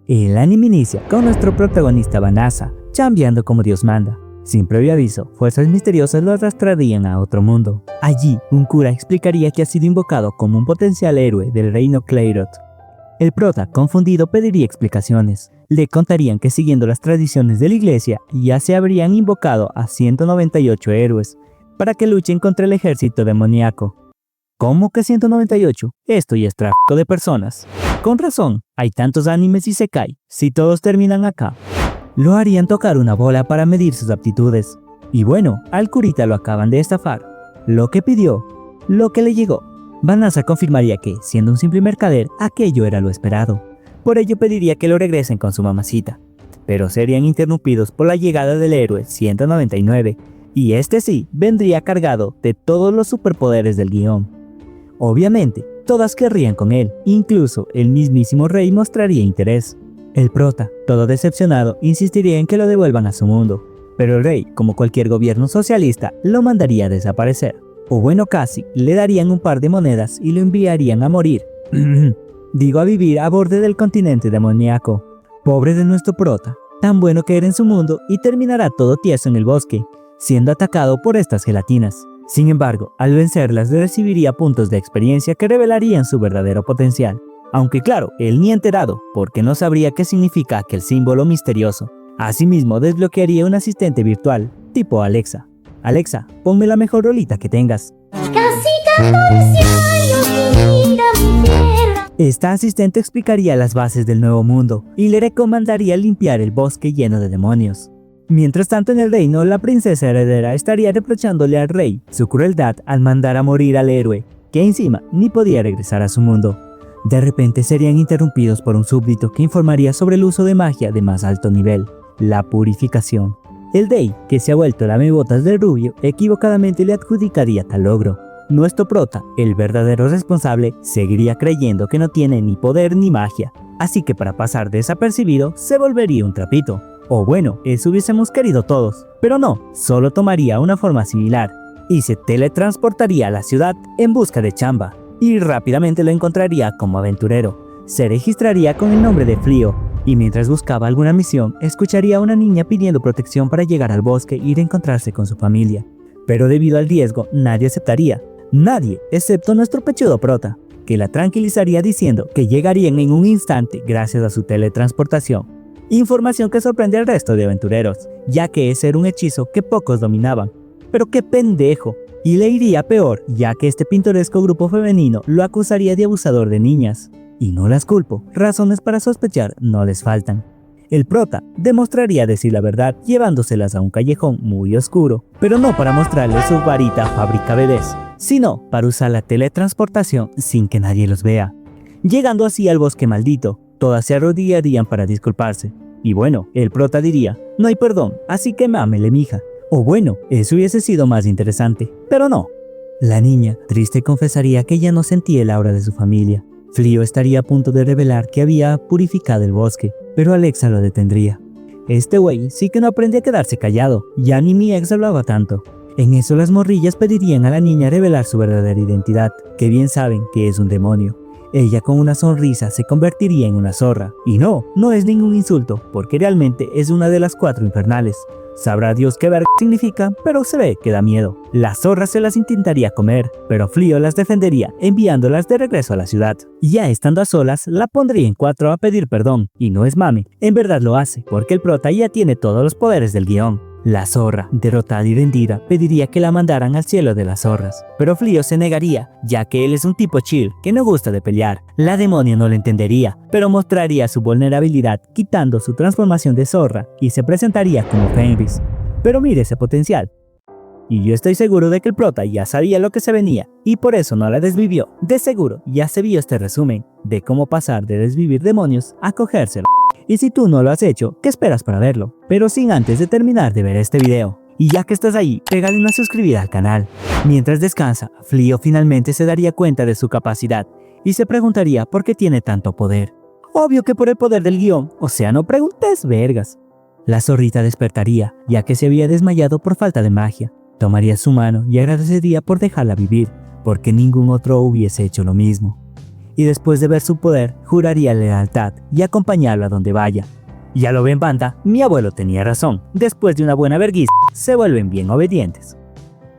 El anime inicia con nuestro protagonista Vanasa, chambeando como Dios manda. Sin previo aviso, fuerzas misteriosas lo arrastrarían a otro mundo. Allí, un cura explicaría que ha sido invocado como un potencial héroe del reino Cleirot. El prota, confundido, pediría explicaciones. Le contarían que siguiendo las tradiciones de la iglesia, ya se habrían invocado a 198 héroes para que luchen contra el ejército demoníaco. ¿Cómo que 198? Esto ya es tráfico de personas. Con razón, hay tantos animes isekai, si todos terminan acá. Lo harían tocar una bola para medir sus aptitudes. Y bueno, al curita lo acaban de estafar. Lo que pidió, lo que le llegó. Vanasa confirmaría que, siendo un simple mercader, aquello era lo esperado. Por ello pediría que lo regresen con su mamacita. Pero serían interrumpidos por la llegada del héroe 199, y este sí, vendría cargado de todos los superpoderes del guión. Obviamente, todas querrían con él, incluso el mismísimo rey mostraría interés. El prota, todo decepcionado, insistiría en que lo devuelvan a su mundo, pero el rey, como cualquier gobierno socialista, lo mandaría a desaparecer. O bueno, casi, le darían un par de monedas y lo enviarían a morir. Digo, a vivir a borde del continente demoníaco. Pobre de nuestro prota, tan bueno que era en su mundo y terminará todo tieso en el bosque, siendo atacado por estas gelatinas. Sin embargo, al vencerlas recibiría puntos de experiencia que revelarían su verdadero potencial. Aunque claro, él ni enterado, porque no sabría qué significa aquel símbolo misterioso. Asimismo, desbloquearía un asistente virtual, tipo Alexa. Alexa, ponme la mejor rolita que tengas. Casi 14 años, mira mi tierra. Esta asistente explicaría las bases del nuevo mundo y le recomendaría limpiar el bosque lleno de demonios. Mientras tanto, en el reino, la princesa heredera estaría reprochándole al rey su crueldad al mandar a morir al héroe, que encima ni podía regresar a su mundo. De repente serían interrumpidos por un súbdito que informaría sobre el uso de magia de más alto nivel, la purificación. El Dei, que se ha vuelto lamebotas del rubio, equivocadamente le adjudicaría tal logro. Nuestro prota, el verdadero responsable, seguiría creyendo que no tiene ni poder ni magia, así que para pasar desapercibido se volvería un trapito. O bueno, eso hubiésemos querido todos, pero no, solo tomaría una forma similar y se teletransportaría a la ciudad en busca de chamba. Y rápidamente lo encontraría como aventurero. Se registraría con el nombre de Flio, y mientras buscaba alguna misión, escucharía a una niña pidiendo protección para llegar al bosque e ir a encontrarse con su familia. Pero debido al riesgo, nadie aceptaría. Nadie, excepto nuestro pechudo prota, que la tranquilizaría diciendo que llegarían en un instante gracias a su teletransportación. Información que sorprende al resto de aventureros, ya que ese era un hechizo que pocos dominaban. Pero qué pendejo. Y le iría peor, ya que este pintoresco grupo femenino lo acusaría de abusador de niñas. Y no las culpo, razones para sospechar no les faltan. El prota demostraría decir la verdad llevándoselas a un callejón muy oscuro, pero no para mostrarles su varita fábrica bebés, sino para usar la teletransportación sin que nadie los vea. Llegando así al bosque maldito, todas se arrodillarían para disculparse. Y bueno, el prota diría, no hay perdón, así que mámele mija. O bueno, eso hubiese sido más interesante, pero no. La niña, triste, confesaría que ya no sentía el aura de su familia. Flio estaría a punto de revelar que había purificado el bosque, pero Alexa lo detendría. Este güey sí que no aprende a quedarse callado, ya ni mi ex hablaba tanto. En eso las morrillas pedirían a la niña revelar su verdadera identidad, que bien saben que es un demonio. Ella con una sonrisa se convertiría en una zorra. Y no es ningún insulto, porque realmente es una de las 4 infernales. Sabrá Dios qué verga significa, pero se ve que da miedo. La zorra se las intentaría comer, pero Flio las defendería enviándolas de regreso a la ciudad. Ya estando a solas, la pondría en 4 a pedir perdón, y no es mame, en verdad lo hace, porque el prota ya tiene todos los poderes del guión. La zorra, derrotada y vendida, pediría que la mandaran al cielo de las zorras, pero Flio se negaría, ya que él es un tipo chill que no gusta de pelear. La demonia no lo entendería, pero mostraría su vulnerabilidad quitando su transformación de zorra y se presentaría como Fenris. Pero mire ese potencial. Y yo estoy seguro de que el prota ya sabía lo que se venía y por eso no la desvivió. De seguro ya se vio este resumen de cómo pasar de desvivir demonios a cogérselo. Y si tú no lo has hecho, ¿qué esperas para verlo? Pero sin antes de terminar de ver este video. Y ya que estás ahí, pégale una suscribida al canal. Mientras descansa, Flio finalmente se daría cuenta de su capacidad y se preguntaría por qué tiene tanto poder. Obvio que por el poder del guión, o sea, no preguntes vergas. La zorrita despertaría, ya que se había desmayado por falta de magia. Tomaría su mano y agradecería por dejarla vivir, porque ningún otro hubiese hecho lo mismo. y después de ver su poder, juraría lealtad y acompañarlo a donde vaya. Ya lo ven, banda, mi abuelo tenía razón, después de una buena vergüenza, se vuelven bien obedientes.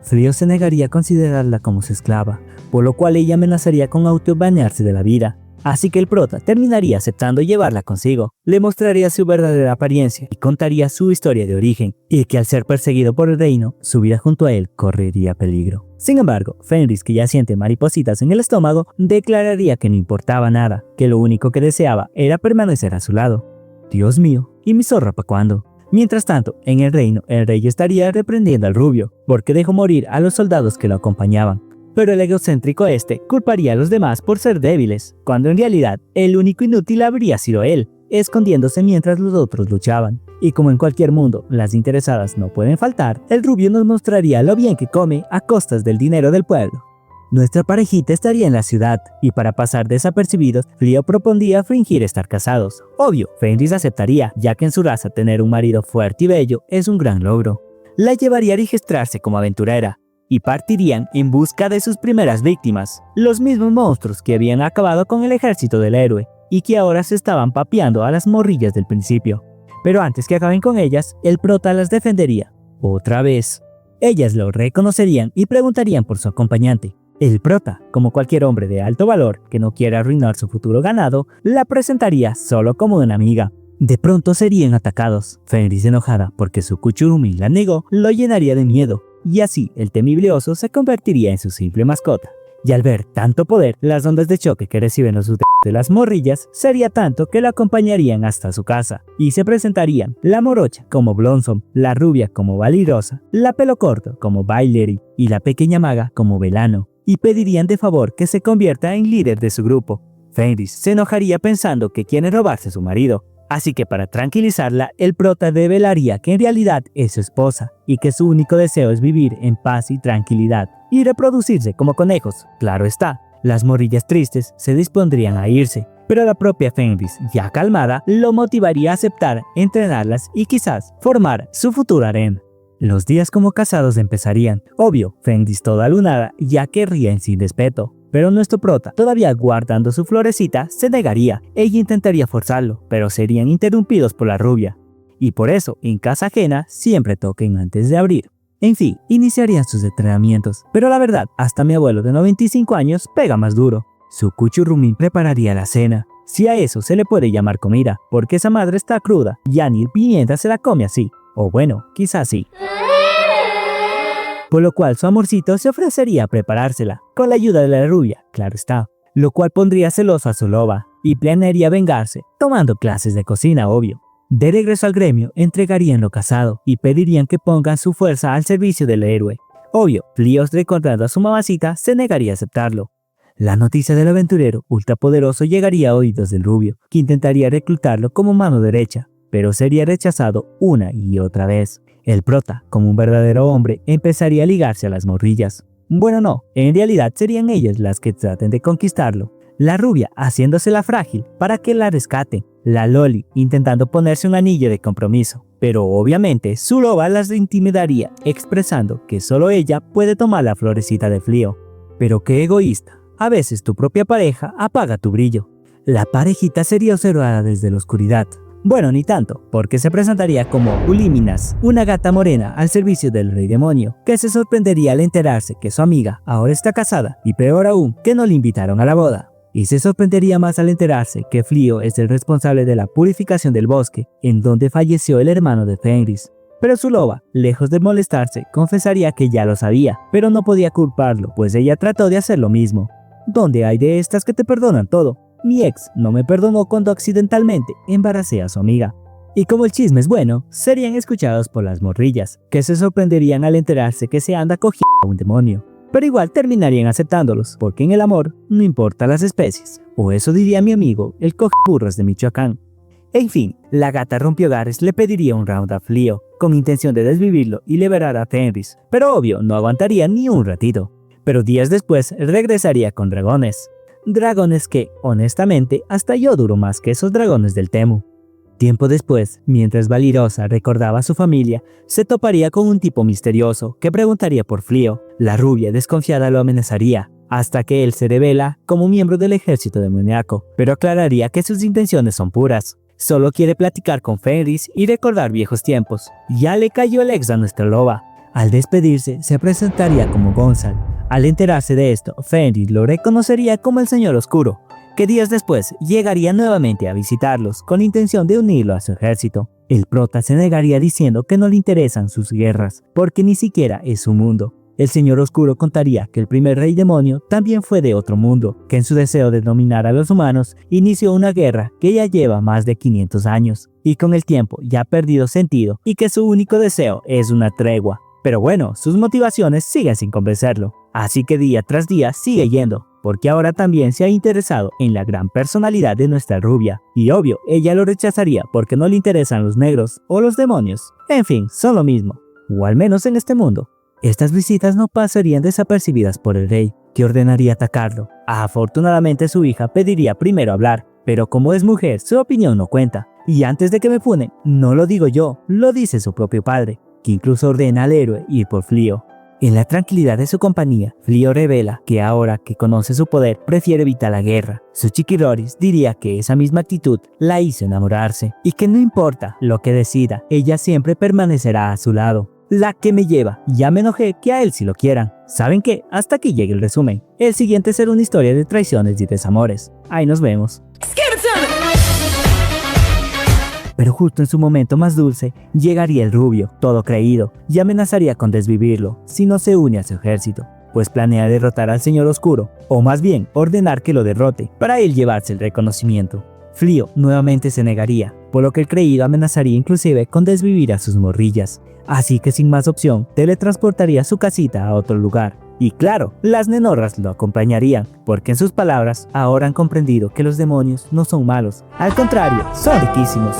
Flio se negaría a considerarla como su esclava, por lo cual ella amenazaría con autobanearse de la vida. Así que el prota terminaría aceptando llevarla consigo, le mostraría su verdadera apariencia y contaría su historia de origen, y que al ser perseguido por el reino, su vida junto a él correría peligro. Sin embargo, Fenris, que ya siente maripositas en el estómago, declararía que no importaba nada, que lo único que deseaba era permanecer a su lado. Dios mío, ¿y mi zorra pa' cuándo? Mientras tanto, en el reino, el rey estaría reprendiendo al rubio, porque dejó morir a los soldados que lo acompañaban. Pero el egocéntrico culparía a los demás por ser débiles, cuando en realidad el único inútil habría sido él, escondiéndose mientras los otros luchaban. Y como en cualquier mundo, las interesadas no pueden faltar, el rubio nos mostraría lo bien que come a costas del dinero del pueblo. Nuestra parejita estaría en la ciudad, y para pasar desapercibidos, Flio propondría fingir estar casados. Obvio, Fenris aceptaría, ya que en su raza tener un marido fuerte y bello es un gran logro. La llevaría a registrarse como aventurera, y partirían en busca de sus primeras víctimas, los mismos monstruos que habían acabado con el ejército del héroe, y que ahora se estaban papeando a las morrillas del principio. Pero antes que acaben con ellas, el prota las defendería. Otra vez. Ellas lo reconocerían y preguntarían por su acompañante. El prota, como cualquier hombre de alto valor que no quiera arruinar su futuro ganado, la presentaría solo como una amiga. De pronto serían atacados. Fenris, enojada porque su Kuchurumi la negó, lo llenaría de miedo, y así el temible oso se convertiría en su simple mascota. Y al ver tanto poder, las ondas de choque que reciben los de las morrillas sería tanto que lo acompañarían hasta su casa, y se presentarían la morocha como Blossom, la rubia como Valirosa, la pelo corto como Baileri y la pequeña maga como Velano, y pedirían de favor que se convierta en líder de su grupo. Fenris se enojaría pensando que quiere robarse a su marido, así que para tranquilizarla, el prota revelaría que en realidad es su esposa y que su único deseo es vivir en paz y tranquilidad y reproducirse como conejos. Claro está, las morrillas tristes se dispondrían a irse, pero la propia Fenris, ya calmada, lo motivaría a aceptar, entrenarlas y quizás formar su futuro harem. Los días como casados empezarían. Obvio, Fenris toda lunada ya querría sin respeto. Pero nuestro prota, todavía guardando su florecita, se negaría. Ella intentaría forzarlo, pero serían interrumpidos por la rubia. Y por eso, en casa ajena, siempre toquen antes de abrir. En fin, iniciarían sus entrenamientos. Pero la verdad, hasta mi abuelo de 95 años pega más duro. Su Kuchurumi prepararía la cena. Si a eso se le puede llamar comida, porque esa madre está cruda, ya ni el pimienta se la come así. O bueno, quizás sí. Por lo cual su amorcito se ofrecería a preparársela, con la ayuda de la rubia, claro está. Lo cual pondría celoso a su loba, y planearía vengarse, tomando clases de cocina, obvio. De regreso al gremio, entregarían lo casado, y pedirían que pongan su fuerza al servicio del héroe. Obvio, Flio, recordando a su mamacita, se negaría a aceptarlo. La noticia del aventurero ultrapoderoso llegaría a oídos del rubio, que intentaría reclutarlo como mano derecha, pero sería rechazado una y otra vez. El prota, como un verdadero hombre, empezaría a ligarse a las morrillas. Bueno, no, en realidad serían ellas las que traten de conquistarlo. La rubia haciéndosela frágil para que la rescaten. La Loli intentando ponerse un anillo de compromiso. Pero obviamente su loba las intimidaría, expresando que solo ella puede tomar la florecita de Flio. Pero qué egoísta, a veces tu propia pareja apaga tu brillo. La parejita sería observada desde la oscuridad. Bueno, ni tanto, porque se presentaría como Uliminas, una gata morena al servicio del rey demonio, que se sorprendería al enterarse que su amiga ahora está casada, y peor aún, que no le invitaron a la boda. Y se sorprendería más al enterarse que Flio es el responsable de la purificación del bosque, en donde falleció el hermano de Fenris. Pero su loba, lejos de molestarse, confesaría que ya lo sabía, pero no podía culparlo, pues ella trató de hacer lo mismo. ¿Dónde hay de estas que te perdonan todo? Mi ex no me perdonó cuando accidentalmente embaracé a su amiga. Y como el chisme es bueno, serían escuchados por las morrillas, que se sorprenderían al enterarse que se anda cogiendo a un demonio. Pero igual terminarían aceptándolos, porque en el amor no importa las especies. O eso diría mi amigo, el cogeburros de Michoacán. En fin, la gata rompehogares le pediría un round a Flio, con intención de desvivirlo y liberar a Fenris. Pero obvio, no aguantaría ni un ratito. Pero días después regresaría con dragones. Dragones que, honestamente, hasta yo duro más que esos dragones del Temu. Tiempo después, mientras Valirosa recordaba a su familia, se toparía con un tipo misterioso que preguntaría por Flio. La rubia desconfiada lo amenazaría, hasta que él se revela como miembro del ejército demoníaco, pero aclararía que sus intenciones son puras. Solo quiere platicar con Fenris y recordar viejos tiempos. Ya le cayó el ex a nuestra loba. Al despedirse, se presentaría como Gonzal. Al enterarse de esto, Fenris lo reconocería como el Señor Oscuro, que días después llegaría nuevamente a visitarlos con intención de unirlo a su ejército. El prota se negaría diciendo que no le interesan sus guerras, porque ni siquiera es su mundo. El Señor Oscuro contaría que el primer rey demonio también fue de otro mundo, que en su deseo de dominar a los humanos inició una guerra que ya lleva más de 500 años, y con el tiempo ya ha perdido sentido y que su único deseo es una tregua. Pero bueno, sus motivaciones siguen sin convencerlo, así que día tras día sigue yendo, porque ahora también se ha interesado en la gran personalidad de nuestra rubia, y obvio, ella lo rechazaría porque no le interesan los negros o los demonios. En fin, son lo mismo, o al menos en este mundo. Estas visitas no pasarían desapercibidas por el rey, que ordenaría atacarlo. Afortunadamente su hija pediría primero hablar, pero como es mujer, su opinión no cuenta. Y antes de que me funen, no lo digo yo, lo dice su propio padre, que incluso ordena al héroe ir por Flio. En la tranquilidad de su compañía, Flio revela que ahora que conoce su poder, prefiere evitar la guerra. Su Chiquiroris diría que esa misma actitud la hizo enamorarse, y que no importa lo que decida, ella siempre permanecerá a su lado. La que me lleva, ya me enojé que a él sí lo quieran. ¿Saben qué? Hasta aquí llega el resumen. El siguiente será una historia de traiciones y desamores. Ahí nos vemos. Pero justo en su momento más dulce, llegaría el rubio, todo creído, y amenazaría con desvivirlo, si no se une a su ejército, pues planea derrotar al Señor Oscuro, o más bien, ordenar que lo derrote, para él llevarse el reconocimiento. Flio nuevamente se negaría, por lo que el creído amenazaría inclusive con desvivir a sus morrillas, así que sin más opción, teletransportaría su casita a otro lugar. Y claro, las nenorras lo acompañarían, porque en sus palabras ahora han comprendido que los demonios no son malos, al contrario, son riquísimos.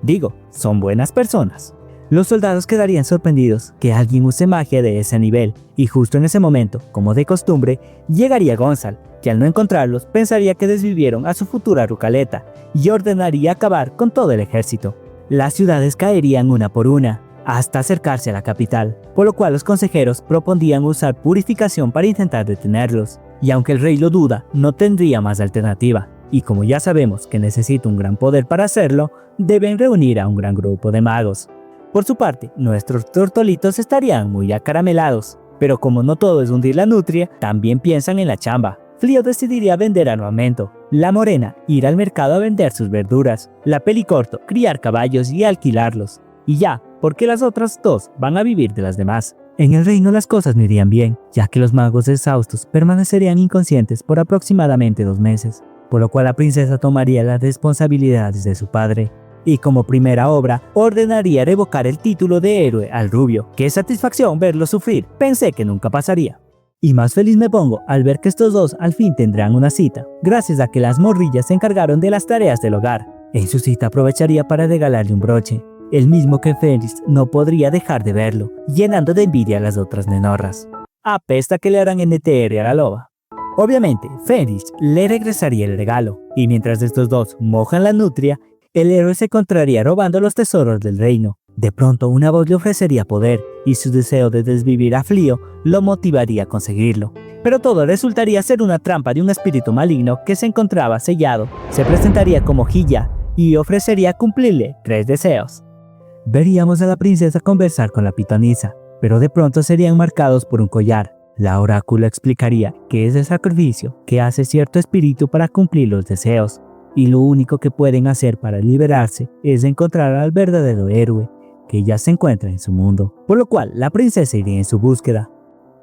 Digo, son buenas personas. Los soldados quedarían sorprendidos que alguien use magia de ese nivel, y justo en ese momento, como de costumbre, llegaría Gonzal, que al no encontrarlos pensaría que desvivieron a su futura Rucaleta, y ordenaría acabar con todo el ejército. Las ciudades caerían una por una, hasta acercarse a la capital, por lo cual los consejeros propondrían usar purificación para intentar detenerlos, y aunque el rey lo duda, no tendría más alternativa, y como ya sabemos que necesita un gran poder para hacerlo, deben reunir a un gran grupo de magos. Por su parte, nuestros tortolitos estarían muy acaramelados, pero como no todo es hundir la nutria, también piensan en la chamba. Flio decidiría vender armamento, la morena ir al mercado a vender sus verduras, la pelicorto criar caballos y alquilarlos, y ya, porque las otras dos van a vivir de las demás. En el reino las cosas no irían bien, ya que los magos exhaustos permanecerían inconscientes por aproximadamente 2 meses, por lo cual la princesa tomaría las responsabilidades de su padre, y como primera obra, ordenaría revocar el título de héroe al rubio. ¡Qué satisfacción verlo sufrir! Pensé que nunca pasaría. Y más feliz me pongo al ver que estos dos al fin tendrán una cita, gracias a que las morrillas se encargaron de las tareas del hogar. En su cita aprovecharía para regalarle un broche, el mismo que Fenris no podría dejar de verlo, llenando de envidia a las otras nenorras. Apesta que le harán NTR a la loba. Obviamente, Fenris le regresaría el regalo, y mientras estos dos mojan la nutria, el héroe se encontraría robando los tesoros del reino. De pronto una voz le ofrecería poder, y su deseo de desvivir a Flio lo motivaría a conseguirlo. Pero todo resultaría ser una trampa de un espíritu maligno que se encontraba sellado. Se presentaría como Hilla, y ofrecería cumplirle 3 deseos. Veríamos a la princesa conversar con la pitonisa, pero de pronto serían marcados por un collar. La oráculo explicaría que es el sacrificio que hace cierto espíritu para cumplir los deseos, y lo único que pueden hacer para liberarse es encontrar al verdadero héroe, que ya se encuentra en su mundo, por lo cual la princesa iría en su búsqueda.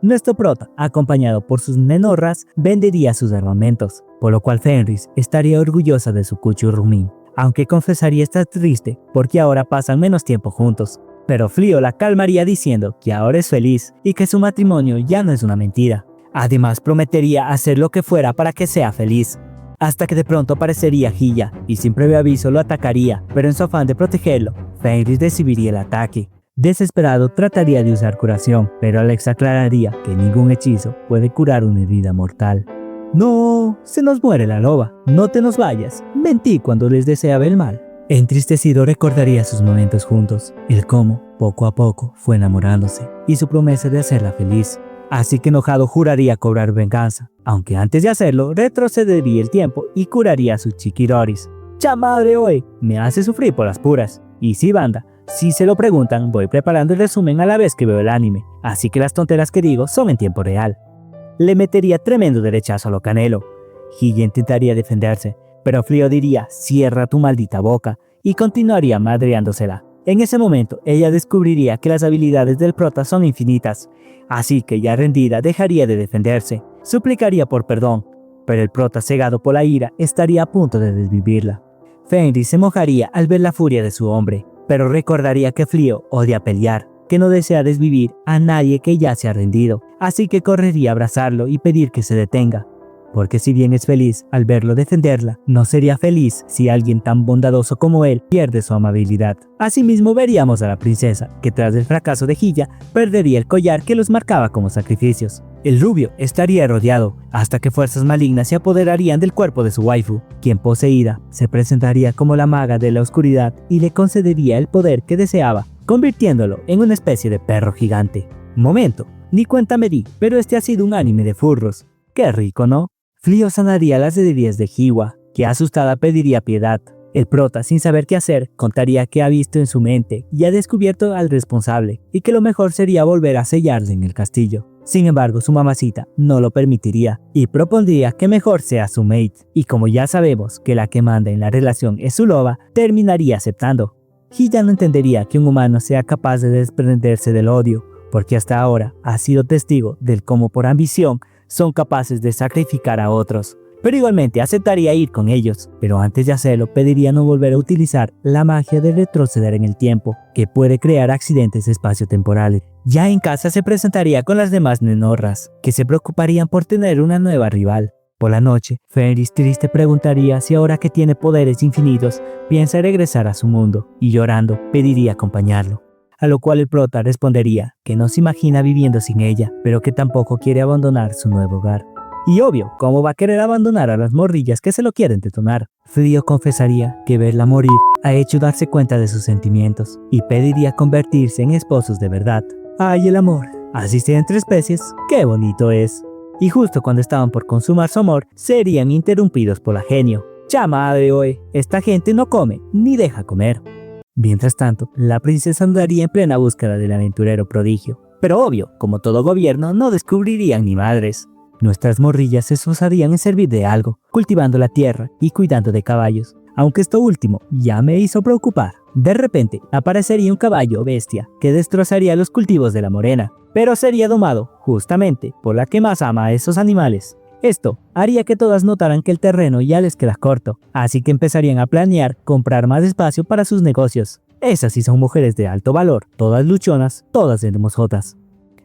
Nuestro prota, acompañado por sus nenorras, vendería sus armamentos, por lo cual Fenris estaría orgullosa de su Cucho Rumín, aunque confesaría estar triste porque ahora pasan menos tiempo juntos. Pero Flio la calmaría diciendo que ahora es feliz y que su matrimonio ya no es una mentira. Además prometería hacer lo que fuera para que sea feliz. Hasta que de pronto aparecería Hilla y sin previo aviso lo atacaría, pero en su afán de protegerlo, Fenris recibiría el ataque. Desesperado trataría de usar curación, pero Alex aclararía que ningún hechizo puede curar una herida mortal. No, se nos muere la loba, no te nos vayas, mentí cuando les deseaba el mal. Entristecido recordaría sus momentos juntos, el cómo, poco a poco, fue enamorándose, y su promesa de hacerla feliz. así que enojado juraría cobrar venganza, aunque antes de hacerlo retrocedería el tiempo y curaría a sus chiquiroris. ¡Ya madre hoy! Me hace sufrir por las puras. Y sí, banda, si se lo preguntan, voy preparando el resumen a la vez que veo el anime, así que las tonteras que digo son en tiempo real. Le metería tremendo derechazo a lo Canelo. Hiya intentaría defenderse, pero Frío diría, cierra tu maldita boca, y continuaría madreándosela. En ese momento, ella descubriría que las habilidades del prota son infinitas, así que ya rendida dejaría de defenderse, suplicaría por perdón, pero el prota cegado por la ira estaría a punto de desvivirla. Fenris se mojaría al ver la furia de su hombre, pero recordaría que Frío odia pelear, que no desea desvivir a nadie que ya se ha rendido, así que correría a abrazarlo y pedir que se detenga. Porque si bien es feliz al verlo defenderla, no sería feliz si alguien tan bondadoso como él pierde su amabilidad. Asimismo veríamos a la princesa, que tras el fracaso de Hiya, perdería el collar que los marcaba como sacrificios. El rubio estaría rodeado, hasta que fuerzas malignas se apoderarían del cuerpo de su waifu, quien poseída se presentaría como la maga de la oscuridad y le concedería el poder que deseaba, convirtiéndolo en una especie de perro gigante. Momento, ni cuenta me di, pero este ha sido un anime de furros. Qué rico, ¿no? Frío sanaría las heridas de Hiwa, que asustada pediría piedad. El prota, sin saber qué hacer, contaría que ha visto en su mente y ha descubierto al responsable, y que lo mejor sería volver a sellarle en el castillo. Sin embargo, su mamacita no lo permitiría, y propondría que mejor sea su mate, y como ya sabemos que la que manda en la relación es su loba, terminaría aceptando. Hiya no entendería que un humano sea capaz de desprenderse del odio, porque hasta ahora ha sido testigo del cómo por ambición son capaces de sacrificar a otros, pero igualmente aceptaría ir con ellos, pero antes de hacerlo pediría no volver a utilizar la magia de retroceder en el tiempo, que puede crear accidentes espaciotemporales. Ya en casa se presentaría con las demás nenorras, que se preocuparían por tener una nueva rival. Por la noche, Fenris triste preguntaría si ahora que tiene poderes infinitos, piensa regresar a su mundo, y llorando pediría acompañarlo. A lo cual el prota respondería que no se imagina viviendo sin ella, pero que tampoco quiere abandonar su nuevo hogar. Y obvio, ¿cómo va a querer abandonar a las morrillas que se lo quieren detonar? Frío confesaría que verla morir ha hecho darse cuenta de sus sentimientos, y pediría convertirse en esposos de verdad. ¡Ay, el amor! Así sea entre especies, ¡qué bonito es! Y justo cuando estaban por consumar su amor, serían interrumpidos por la genio. ¡Ya madre hoy! Esta gente no come, ni deja comer. Mientras tanto, la princesa andaría en plena búsqueda del aventurero prodigio. Pero obvio, como todo gobierno, no descubrirían ni madres. Nuestras morrillas se esforzarían en servir de algo, cultivando la tierra y cuidando de caballos. Aunque esto último ya me hizo preocupar. De repente, aparecería un caballo bestia que destrozaría los cultivos de la morena, pero sería domado, justamente, por la que más ama a esos animales. Esto haría que todas notaran que el terreno ya les queda corto, así que empezarían a planear comprar más espacio para sus negocios. Esas sí son mujeres de alto valor, todas luchonas, todas hermosotas.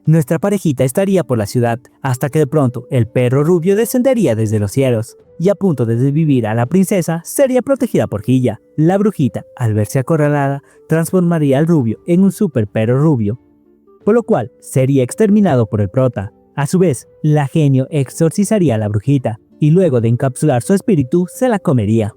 Nuestra parejita estaría por la ciudad, hasta que de pronto el perro rubio descendería desde los cielos, y a punto de desvivir a la princesa, sería protegida por Hiya. La brujita, al verse acorralada, transformaría al rubio en un super perro rubio, por lo cual sería exterminado por el prota. A su vez, la genio exorcizaría a la brujita, y luego de encapsular su espíritu, se la comería.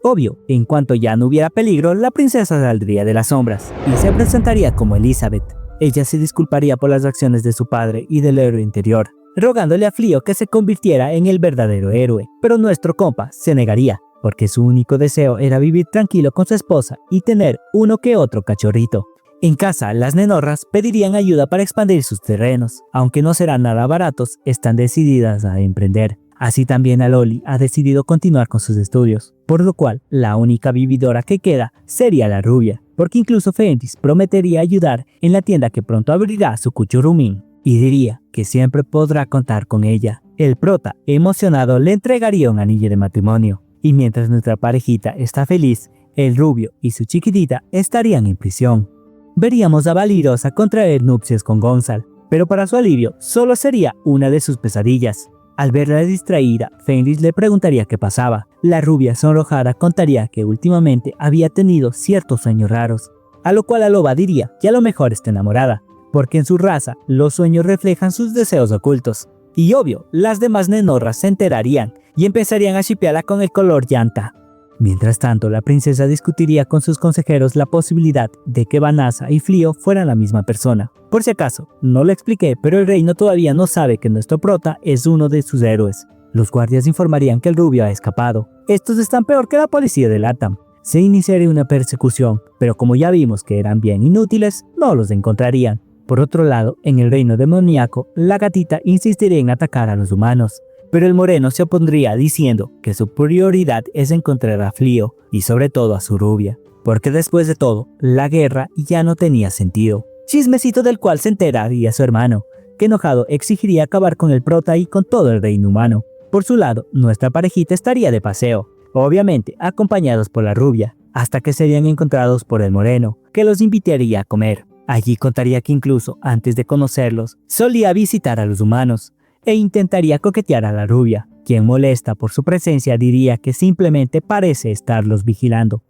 Obvio, en cuanto ya no hubiera peligro, la princesa saldría de las sombras, y se presentaría como Elizabeth. Ella se disculparía por las acciones de su padre y del héroe interior, rogándole a Frío que se convirtiera en el verdadero héroe, pero nuestro compa se negaría, porque su único deseo era vivir tranquilo con su esposa y tener uno que otro cachorrito. En casa, las nenorras pedirían ayuda para expandir sus terrenos, aunque no serán nada baratos, están decididas a emprender. Así también Aloy ha decidido continuar con sus estudios, por lo cual la única vividora que queda sería la rubia, porque incluso Fenris prometería ayudar en la tienda que pronto abrirá su Kuchurumin, y diría que siempre podrá contar con ella. El prota, emocionado, le entregaría un anillo de matrimonio, y mientras nuestra parejita está feliz, el rubio y su chiquitita estarían en prisión. Veríamos a Valirosa contraer nupcias con Gonzal, pero para su alivio solo sería una de sus pesadillas. Al verla distraída, Fenris le preguntaría qué pasaba. La rubia sonrojada contaría que últimamente había tenido ciertos sueños raros, a lo cual la loba diría que a lo mejor está enamorada, porque en su raza los sueños reflejan sus deseos ocultos. Y obvio, las demás nenorras se enterarían y empezarían a shippearla con el color llanta. Mientras tanto, la princesa discutiría con sus consejeros la posibilidad de que Vanessa y Flio fueran la misma persona. Por si acaso, no lo expliqué, pero el reino todavía no sabe que nuestro prota es uno de sus héroes. Los guardias informarían que el rubio ha escapado. Estos están peor que la policía de Latam. Se iniciaría una persecución, pero como ya vimos que eran bien inútiles, no los encontrarían. Por otro lado, en el reino demoníaco, la gatita insistiría en atacar a los humanos. Pero el moreno se opondría diciendo que su prioridad es encontrar a Flio y sobre todo a su rubia, porque después de todo, la guerra ya no tenía sentido. Chismecito del cual se enteraría su hermano, que enojado exigiría acabar con el prota y con todo el reino humano. Por su lado, nuestra parejita estaría de paseo, obviamente acompañados por la rubia, hasta que serían encontrados por el moreno, que los invitaría a comer. Allí contaría que incluso antes de conocerlos, solía visitar a los humanos, e intentaría coquetear a la rubia, quien molesta por su presencia diría que simplemente parece estarlos vigilando.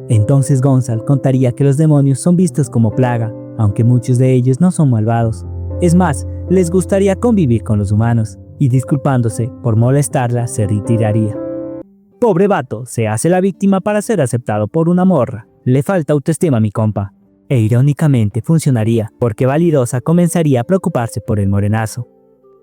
Entonces Gonzalo contaría que los demonios son vistos como plaga, aunque muchos de ellos no son malvados. Es más, les gustaría convivir con los humanos, y disculpándose por molestarla se retiraría. Pobre vato, se hace la víctima para ser aceptado por una morra. Le falta autoestima a mi compa. E irónicamente funcionaría, porque Validosa comenzaría a preocuparse por el morenazo.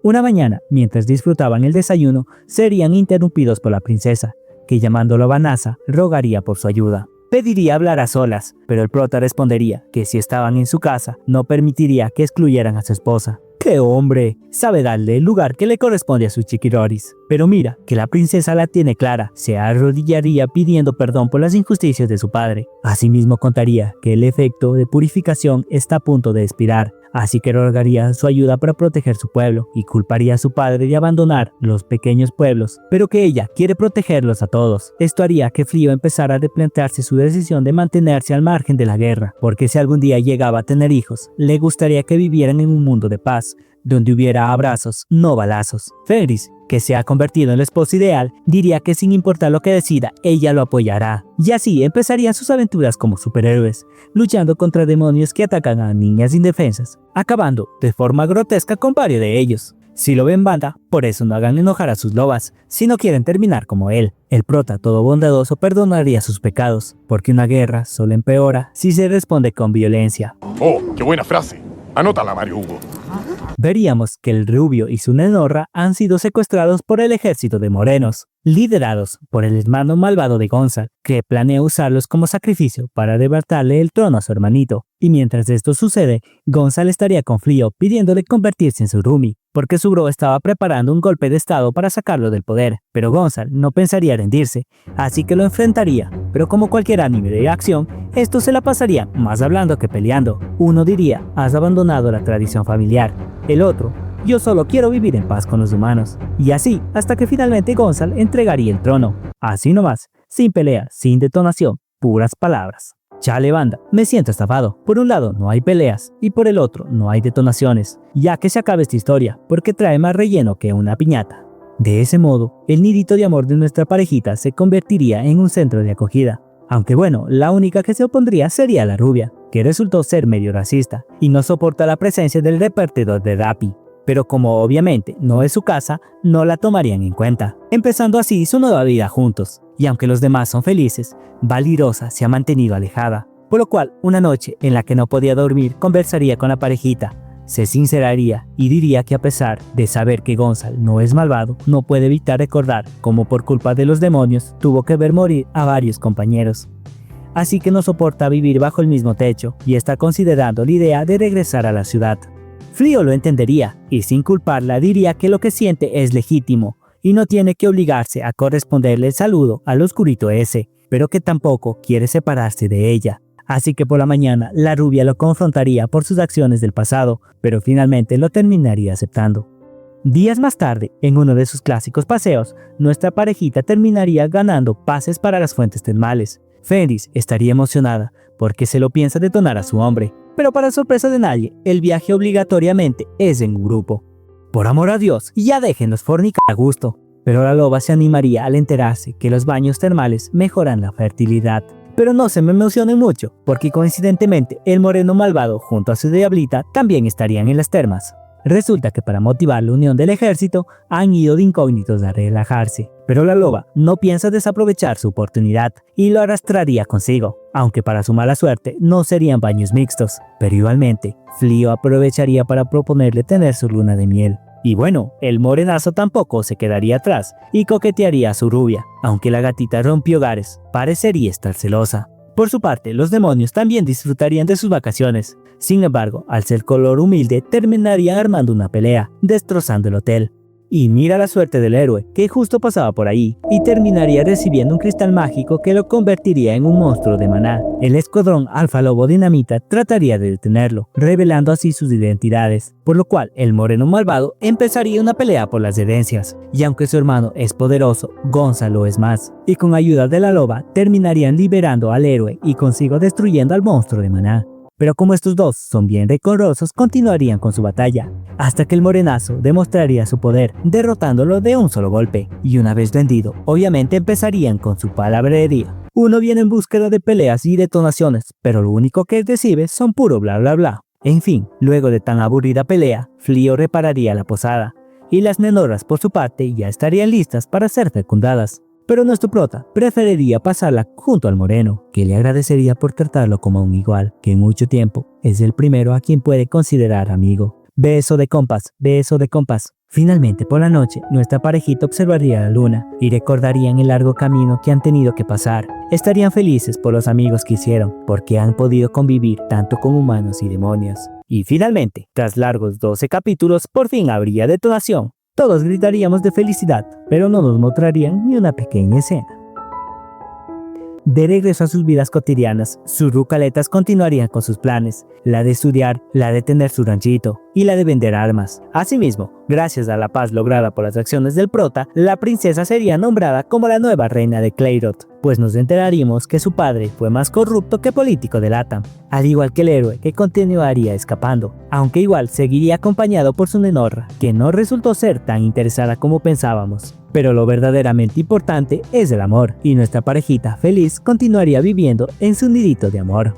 Una mañana, mientras disfrutaban el desayuno, serían interrumpidos por la princesa, que llamándolo a Vanessa, rogaría por su ayuda. Pediría hablar a solas, pero el prota respondería que si estaban en su casa, no permitiría que excluyeran a su esposa. ¡Qué hombre! Sabe darle el lugar que le corresponde a sus chiquiroris. Pero mira, que la princesa la tiene clara, se arrodillaría pidiendo perdón por las injusticias de su padre. Asimismo contaría que el efecto de purificación está a punto de expirar, así que rogaría su ayuda para proteger su pueblo y culparía a su padre de abandonar los pequeños pueblos, pero que ella quiere protegerlos a todos. Esto haría que Flio empezara a replantearse su decisión de mantenerse al margen de la guerra, porque si algún día llegaba a tener hijos, le gustaría que vivieran en un mundo de paz, donde hubiera abrazos, no balazos. Fenris, que se ha convertido en el esposo ideal, diría que sin importar lo que decida, ella lo apoyará. Y así empezarían sus aventuras como superhéroes, luchando contra demonios que atacan a niñas indefensas, acabando de forma grotesca con varios de ellos. Si lo ven banda, por eso no hagan enojar a sus lobas, si no quieren terminar como él. El prota todo bondadoso perdonaría sus pecados, porque una guerra solo empeora si se responde con violencia. ¡Oh, qué buena frase! Anótala, Mario Hugo. Veríamos que el rubio y su nenorra han sido secuestrados por el ejército de morenos, liderados por el hermano malvado de Gonzalo, que planea usarlos como sacrificio para arrebatarle el trono a su hermanito. Y mientras esto sucede, Gonzalo estaría con Flio pidiéndole convertirse en su roomie, porque su bro estaba preparando un golpe de estado para sacarlo del poder, pero Gonzalo no pensaría rendirse, así que lo enfrentaría, pero como cualquier anime de acción, esto se la pasaría más hablando que peleando. Uno diría, has abandonado la tradición familiar, el otro, yo solo quiero vivir en paz con los humanos, y así hasta que finalmente Gonzalo entregaría el trono, así nomás, sin pelea, sin detonación, puras palabras. Chale banda, me siento estafado. Por un lado no hay peleas y por el otro no hay detonaciones, ya que se acabe esta historia, porque trae más relleno que una piñata. De ese modo, el nidito de amor de nuestra parejita se convertiría en un centro de acogida. Aunque bueno, la única que se opondría sería la rubia, que resultó ser medio racista y no soporta la presencia del repartidor de Rappi. Pero como obviamente no es su casa, no la tomarían en cuenta, empezando así su nueva vida juntos. Y aunque los demás son felices, Valirosa se ha mantenido alejada, por lo cual una noche en la que no podía dormir conversaría con la parejita, se sinceraría y diría que a pesar de saber que Gonzalo no es malvado, no puede evitar recordar cómo por culpa de los demonios tuvo que ver morir a varios compañeros. Así que no soporta vivir bajo el mismo techo y está considerando la idea de regresar a la ciudad. Flio lo entendería y sin culparla diría que lo que siente es legítimo y no tiene que obligarse a corresponderle el saludo al oscurito ese, pero que tampoco quiere separarse de ella. Así que por la mañana la rubia lo confrontaría por sus acciones del pasado, pero finalmente lo terminaría aceptando. Días más tarde, en uno de sus clásicos paseos, nuestra parejita terminaría ganando pases para las fuentes termales. Fenris estaría emocionada porque se lo piensa detonar a su hombre, pero para sorpresa de nadie, el viaje obligatoriamente es en un grupo. Por amor a Dios, ya déjenos fornicar a gusto. Pero la loba se animaría al enterarse que los baños termales mejoran la fertilidad. Pero no se me emocionen mucho, porque coincidentemente el moreno malvado junto a su diablita también estarían en las termas. Resulta que para motivar la unión del ejército han ido de incógnitos a relajarse, pero la loba no piensa desaprovechar su oportunidad y lo arrastraría consigo, aunque para su mala suerte no serían baños mixtos, pero igualmente Flio aprovecharía para proponerle tener su luna de miel. Y bueno, el morenazo tampoco se quedaría atrás y coquetearía a su rubia, aunque la gatita rompehogares parecería estar celosa. Por su parte, los demonios también disfrutarían de sus vacaciones. Sin embargo, al ser color humilde, terminarían armando una pelea, destrozando el hotel. Y mira la suerte del héroe, que justo pasaba por ahí, y terminaría recibiendo un cristal mágico que lo convertiría en un monstruo de maná. El escuadrón Alfa Lobo Dinamita trataría de detenerlo, revelando así sus identidades, por lo cual el moreno malvado empezaría una pelea por las herencias, y aunque su hermano es poderoso, Gonzalo es más, y con ayuda de la loba terminarían liberando al héroe y consigo destruyendo al monstruo de maná. Pero como estos dos son bien decorosos, continuarían con su batalla, hasta que el morenazo demostraría su poder, derrotándolo de un solo golpe, y una vez vendido, obviamente empezarían con su palabrería. Uno viene en búsqueda de peleas y detonaciones, pero lo único que recibe son puro bla bla bla. En fin, luego de tan aburrida pelea, Flio repararía la posada, y las menoras por su parte ya estarían listas para ser fecundadas. Pero nuestro prota preferiría pasarla junto al moreno, que le agradecería por tratarlo como un igual, que en mucho tiempo es el primero a quien puede considerar amigo. Beso de compas, beso de compas. Finalmente por la noche, nuestra parejita observaría la luna y recordarían el largo camino que han tenido que pasar. Estarían felices por los amigos que hicieron, porque han podido convivir tanto con humanos y demonios. Y finalmente, tras largos 12 capítulos, por fin habría detonación. Todos gritaríamos de felicidad, pero no nos mostrarían ni una pequeña escena. De regreso a sus vidas cotidianas, sus rucaletas continuarían con sus planes, la de estudiar, la de tener su ranchito y la de vender armas. Asimismo, gracias a la paz lograda por las acciones del prota, la princesa sería nombrada como la nueva reina de Clayroth, pues nos enteraríamos que su padre fue más corrupto que político de Latam, al igual que el héroe que continuaría escapando, aunque igual seguiría acompañado por su nenorra, que no resultó ser tan interesada como pensábamos. Pero lo verdaderamente importante es el amor, y nuestra parejita feliz continuaría viviendo en su nidito de amor.